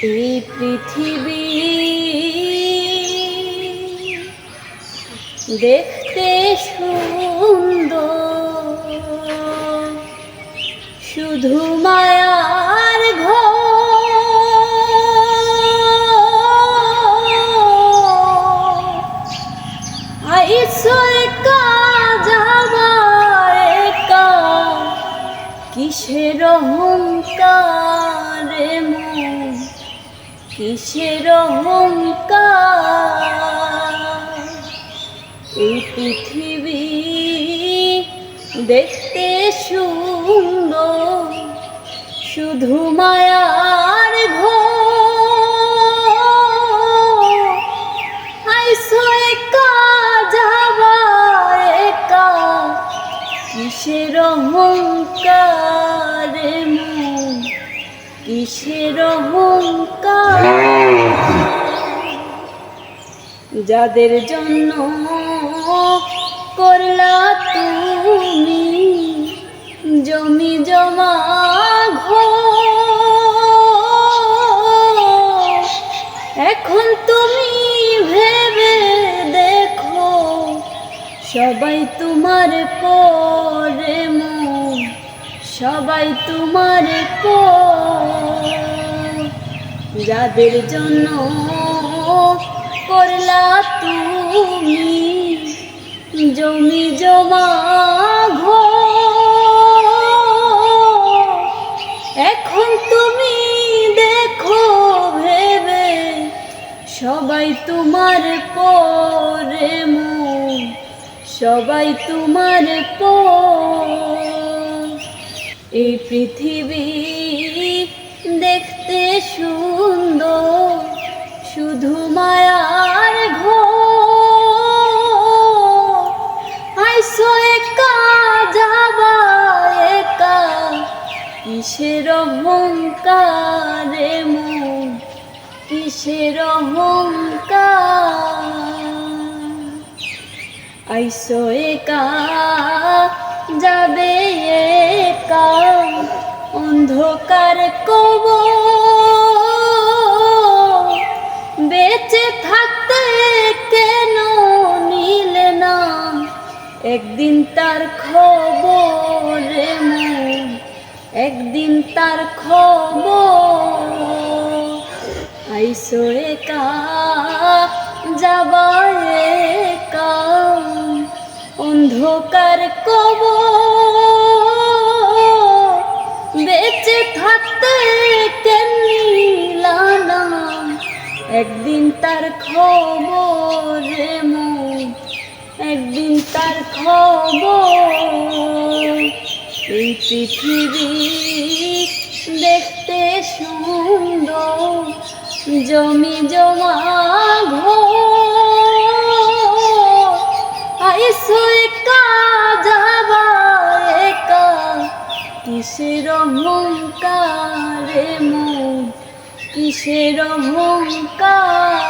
এই পৃথিবী দেখতে সুন্দর, শুধু মায়ার ঘর। আইসো একা যাবা একা, কিসের অহংকার মন, কিসের অহংকার। এই পৃথিবী দেখতে সুন্দর, শুধু মায়ার ঘর। আইসো একা যাবা একা, কিসের অহংকার মন, কিসের অহংকার। যাদের জন্য করলা তুমি জমি জমা ঘর, এখন তুমি ভেবে দেখো সবাই তোমার পরে মন, সবাই তোমার পর। যাদের জন্য করলা তুমি জমি জমা ঘর, এখন তুমি দেখো ভেবে সবাই তোমার পরে মন, সবাই তোমার পর। এই পৃথিবী দেখতে সুন্দর, শুধু মায়ার ঘর। আইসো একা যাবা একা, কিসের অহংকার মন, কিসের অহংকার। আইসো একা যাবে একা, অন্ধকার কবর। বেঁচে থাকতে কেন নিলে না একদিন তার খবর মন, একদিন তার খবর। আইসো একা যাবা একা, অন্ধকার কবর। বেঁচে থাকতে কেন নিলা না একদিন তার খবর মন, একদিন তার খবর। এই পৃথিবী দেখতে সুন্দর, জমি জমা ঘর। আইসো একা যাবা একা, কিসের অহংকার মন, কিসের অহংকার।